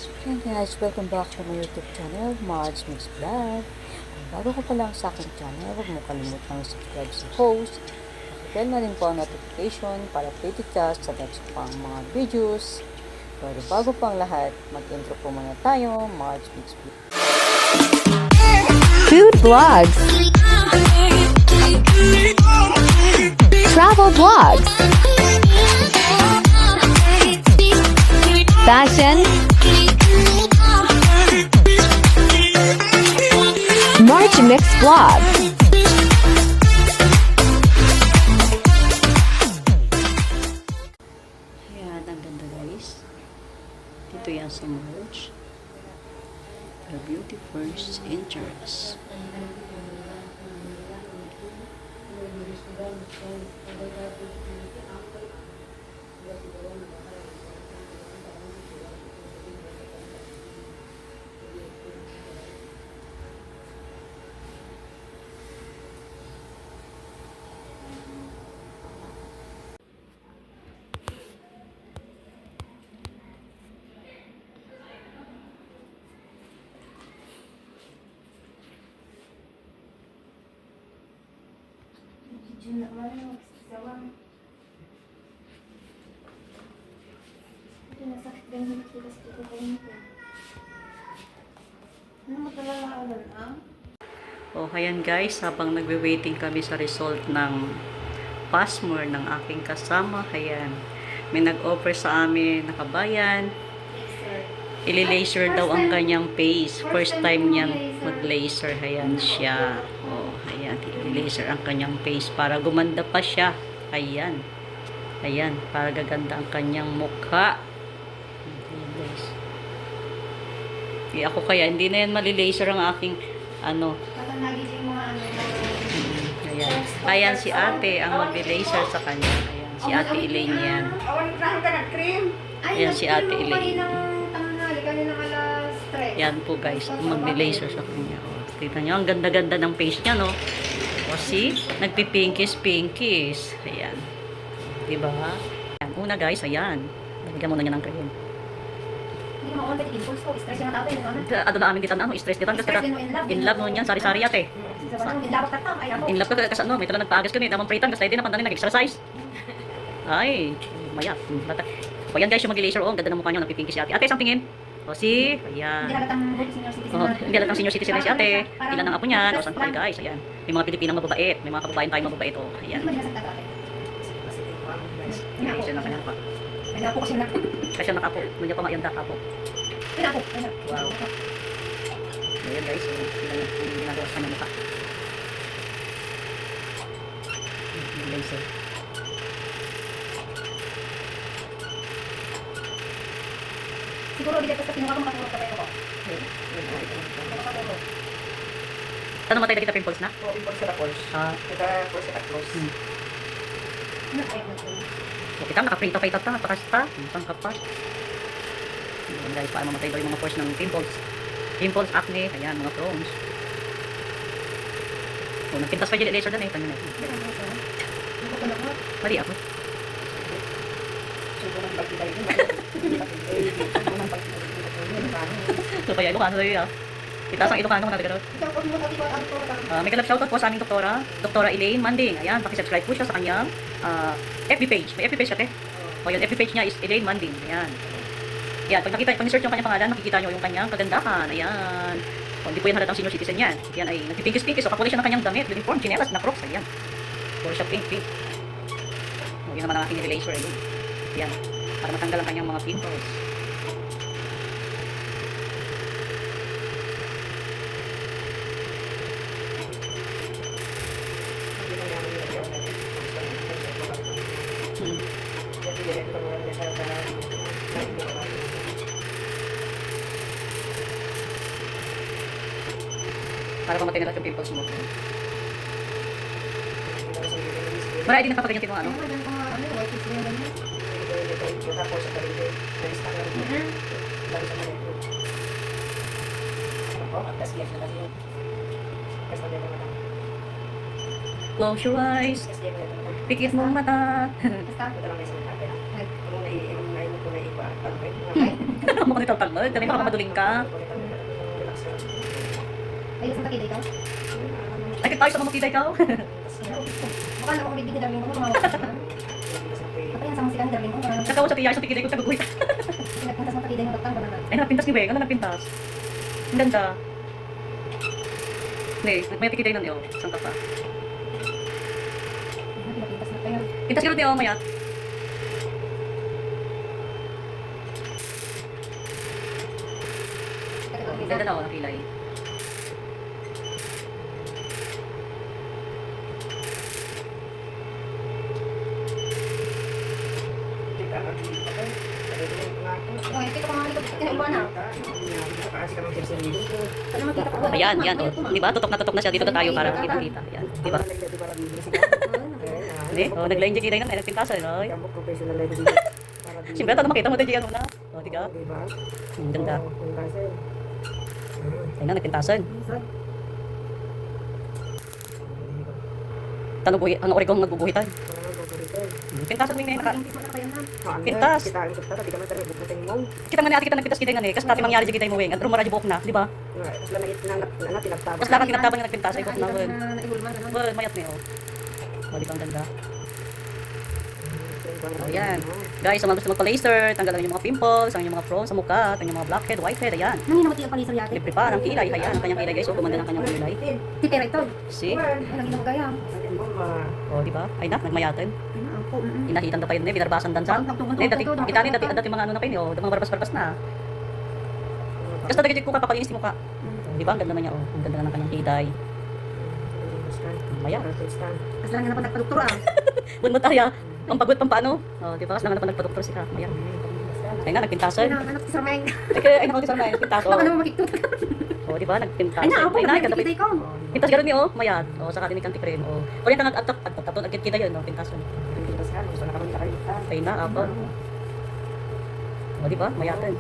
Hey guys, welcome back to my YouTube channel, Marge Mix Vlog. Bago ka pa lang sa aking channel, huwag mo kalimutang subscribe sa post. Pakibell na rin po ang notification para updated ka sa next pang mga videos. Pero bago pang lahat, mag-intro po muna tayo, Marge Mix Vlog. Food vlogs, travel vlogs, fashion, March Mix Vlog. Ayan, ang ganda guys. Dito yan sa Marge. The beauty first entrance. Oh, ayan guys, habang nagwe-waiting kami sa result ng passmore ng aking kasama, ayan, may nag-offer sa amin na kabayan, ili-laser daw ang kanyang face. First time niyang mag-laser, ayan siya. Oh, ayan, ili-laser ang kanyang face para gumanda pa siya. Ayan. Ayan, para gaganda ang kanyang mukha. Ayan guys. Ako kaya, hindi na yan mali-laser ang aking, ano. Ayan. Ayan si ate ang mag-laser sa kanya. Ayan, si ate Elaine yan. Ayan si ate Elaine. Yan po guys, mag-laser sa kanya. O, tignan nyo, ang ganda-ganda ng face niya, no? O see, nagpipinkis-pinkis. Ayan. Diba? Ayan. Una guys, ayan. Nagigyan muna niya ng cream. Ano na amin kita na, stress kita. In love mo niyan, sari-sari ate. In love ka kasi ano, may talang nagpaagas ko ni, tamang pritan, kasi hindi naman na nag-exercise. Ay, maya. O yan guys, yung mag-laser, ang ganda ng mukha niyo, nagpipinkis si ate. Ate, isang tingin. O si, ayan. Hindi halatang senior citizen na si ate. Ilan ang apo niyan. O saan pa kayo guys, ayan. May mga Pilipinang mababait. May mga kababayan tayong mababait. O, ayan. Kasi na kanya pa. Kasi nakapo. Medyo pa mayanda kapo. Wow. Ayan guys, yung ginagawa sa kanyang mukha. Yung laser. Siguro hindi ka sa pinuha ko makatulog ka tayo ko. Saan naman tayo nakita pimples na? O, import sa tapos. Kita po sa tapos. So, kita naka-print pa itata, pakasta, pang kapas. Ayan guys, para mamatay daw yung mga pores ng pimples. Pimples, acne, ayan, mga Crohn's. So, nagpintas pa yung laser doon eh. Tanyo na. Mali ako. So, kaya Ilocano sa'yo ah. Itaas ang Ilocano ka natin. May kalap shoutout po sa aming Doktora Elaine Manding. Ayan, pakisubscribe po siya sa kanyang FB page. May FB page siya, te. O yun, FB page niya is Elaine Manding. Ayan. Ayan, pag search yung kanyang pangalan, makikita nyo yung kanyang kagandahan. Ayan. O, hindi po yan halatang senior citizen yan. Yan ay nagpipinkis-pinkis. So, kakulay siya ng kanyang damit, uniform, chinelas, na crocs. Ayan. Puro siya pink-pink. O, yun naman ang aking laser. Ayan. Para matanggal ang kanyang mga pimples. Para pamatay na lahat yung pimples mo. Wala, hindi nakapagay yung tinong ano? Close your eyes. Pikit mo ang mata. mo kung ito talmud. Dami baka maduling ka. Ay, isang takida ikaw. Ay, tayo sa mamutida ikaw. Baka na kung bigyan darling mo, kumawag ka na. Apa yan sa musika ni darling mo? Kakaw sa tiyay sa tikiday ko sa guguhit. Pinagpuntas mo takida yung doktor, wala na. Ay, napintas ni Weng. Ano napintas? Ang ganda. Hindi, may tikiday nun yun. Saan ka pa? Pinagpuntas na tayo. Pintas ka rin yun, mayat. Ganda daw, nakilay. Okay, kita ko mga likod. Kinaiba na. Ano makita ko? Ayan, yan. Oh. Di ba? Tutok na siya. Dito na tayo para makita-kita. Ayan. Di ba? Hindi? Oh, nag-line jikiday na. Nagpintasan. No? Siyempre, ito na makita mo. Ito na. Oh, di ka? Ang ganda. Ayun na, nagpintasan. Tanong buhi, ang ori kong nagbubuhitan. Pintasan mo yung naka. Pintas. Kita nga ni ate kita nagpintas kita nga ni. Kasi dati mangyari jikiday mo weng. At rumara jibok na. Di ba? Mas lakang tinagtaban nga nagpintas. Ay, na wen. Well, mayat niyo. Oh, di ba ang ganda? Oh, yan. Guys, sa mga gusto magpa-laser, tanggalan yung mga pimples, ang yung mga frown sa mukha, ang yung mga blackhead, whitehead, ayan. Nanginamot yung palisar yate. Libre pa ng kilay, ayan. Ang kanyang kilay guys, so gumanda ng kanyang kilay. Tipera ito. See? Ay, nanginamot kaya. Oh, di ba? Ay na, nagmayatin. Ay, na ako. Inahitan na pa yun, binarbasan dansan. Eh, dati, kita ni, dati mga ano na pa yun, oh, mga barbas-barbas na. Kasi dati ko kapapalinis yung mukha. Di ba? Ang ganda na niya, oh. Ang ganda na ng kanyang kilay. Maya. Kasi lang nga na nagpadoktor ah. Bun mo tayo, ang pagod pang paano. Oh, di ba? Kasi lang na nagpa-doktor siya. Maya. Ay na, nagpintasan. Ay, anak si Sir Meng. Ay, nakauti sa mga nagpintas. Baka Oh, naman makikot. oh di ba? Nagpintas. Ay, na ako. Ay na, Ay, ganda. nakikita ko. Pintas gano'n niyo, oh, mayat. Oh, saka din ikantik rin. Oh. O yan, at agit kita yun, oh, pintas yun. Ay na, ako. O, di ba? Mayatan.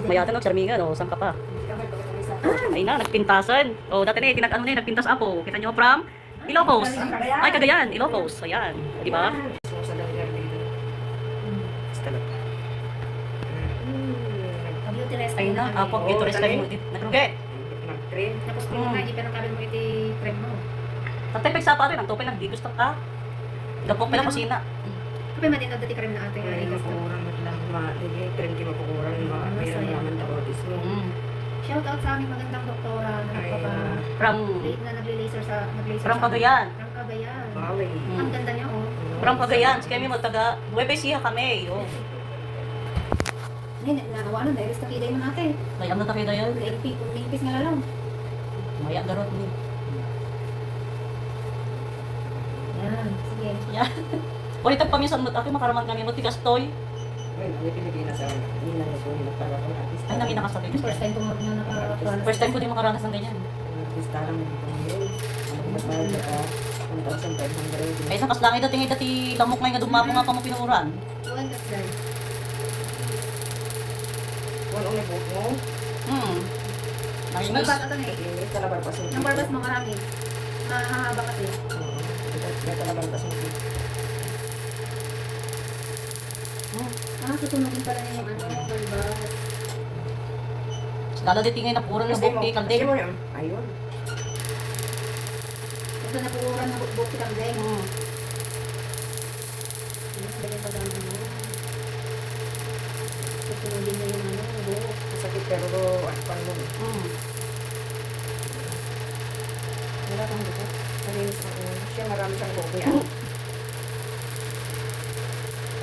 Mayatan, oh, charmingan, oh, saan ka pa? Ay na, nagpintasan. Oh, dati na, ano na, nagpintas apo. Kita niyo from Ilocos. Ay, Cagayan, Ilocos. Ayan, di ba? Beauty rest. Ay na, apo, ito rin sila yung nagruge. Tapos kung nga, ipanangkalan mo iti cream mo. Tatay, pagsa pa rin, ang tupay nagdigos na ka. Gapok pa lang kusina. Kapag man din dati cream na ate. Ay, gusto. Shout out sa aming magandang doktora na nagpapa... From, na nagli-laser sa... from Cagayan. From Cagayan. Mm. Ang ganda niya, oh. From Cagayan. Si kami magtaga, Nueva Ecija kami. Oh. Ngayon, nakawa na, dahil sa kiday mo natin. Layang na tayo dahil. Nagpipis nga lang. Maya garot ni. Yan, sige. Yan. Ulit ang pamisan mo, ako makaraman kami mo, tigas toy. Ay, nangina ka sa tigas. First time ko niya nakaranas. First time ko din makaranas ng ganyan. Ay, nakas lang dati lamok ngayon nga dumapo nga pa mo pinuran. One that's done. Nanginis. Magbata ka na eh. Ang barbas mo marami. Mahahaba kasi. Susunodin pala niya yung ano, barbas. Lalo di tingin na puro na bukti kaldeng. Ayun. Ito na puuran na bukbuk si Kambeng. Ganyan pa gano'n mo. Susunodin na yung ano, buhok. Masakit pero akpan mo. Wala kang buhok. Malinis ako. Siya marami siyang buhok niya.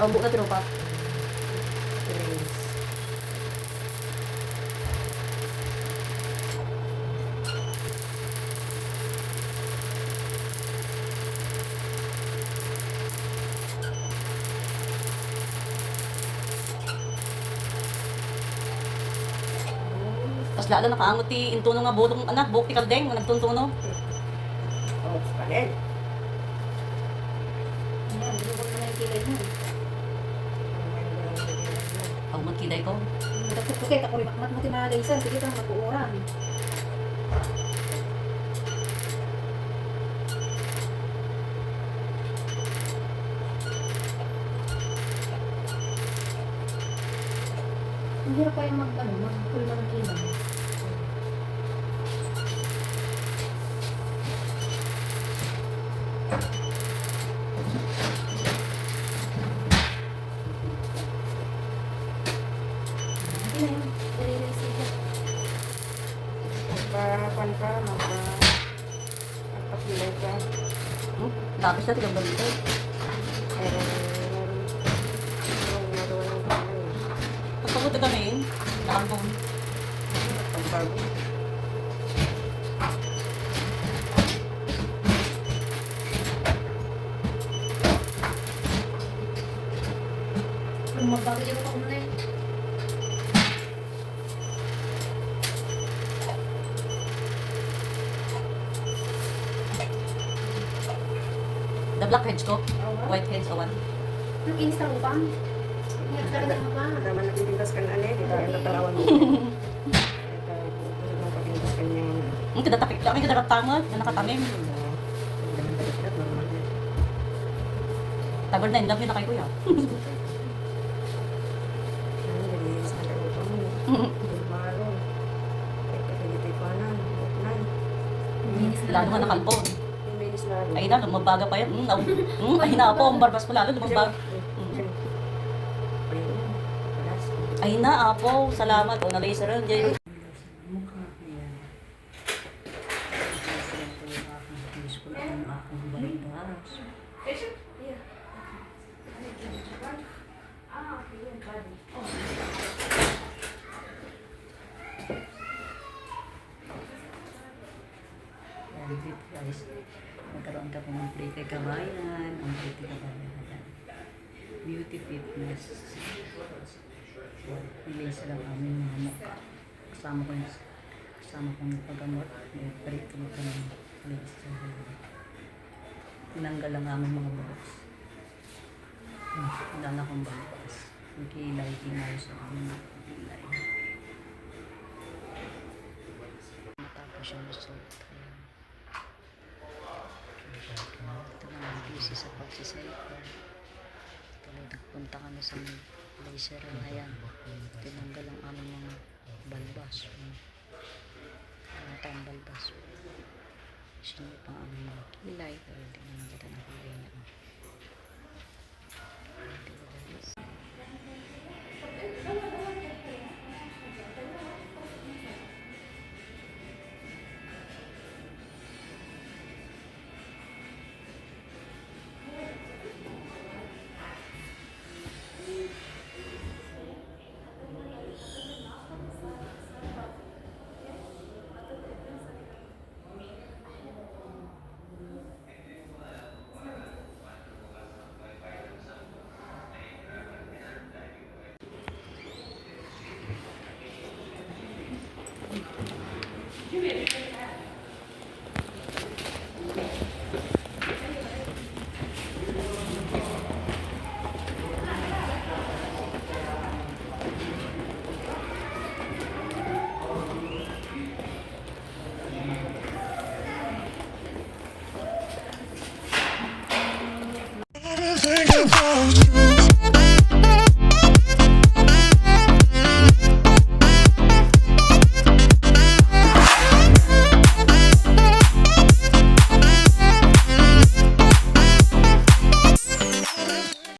Oh, buka tiro pa. Malinis. Tapos lalo nakaangot ti intuno nga budong anak, buhok ti kaldeng nga nagtuntuno. Oh, panin. Ayan, binubog mo na yung kilay mo. Pag magkiday ko. Okay, ako rin. Mat mo tinalayisan. Sige kang mag-uuran. Ang hirap kaya mag-pulma ng kilay. Hindi na yun. Nare-receive na. Magpapan ka, magpapilay ka. Tapos na tigang balito. Pero, marunong ka na eh. Pagpapunta kami, nakambong. Pagbago. Kung magbago dyan ako muna eh. The black heads ko. White heads, awan. Ang inis ng upang. Hirap talaga ng upang. Naman napipintas ka na ano eh. Di ba? Natalawan mo. Gusto mong papintas ka niya. Ang kidatapik lang, ang kidaratangod, na nakatanim. Tagal na in love yun na kay kuya. Lalo nga nakambong. Ay na, lumabaga pa yan. Ay na po, ang barbas ko lalo, lumabaga. Ay na, apo, salamat. O, na-laser yun, Jay. Yan, guys. Magkaroon ka po ng free kay kabayan. Ang free kay kabayan. Beauty fitness. Nilis lang aming mga mukha. Kasama ko yung paggamot. May free ko ng lilis. Tinanggal lang aming mga buhok. Wala na akong balas. Ang kilay, inayos ang aming mga kilay. Matapos yung result. Ito na ang busy sa pagsiselfie. Tuloy nagpunta kami sa laser na yan. Tinanggal ang aming mga balbas. Mga tayong balbas. Sinip ang aming mga kilay. Pero hindi naman kita ng kilay niya. Diba?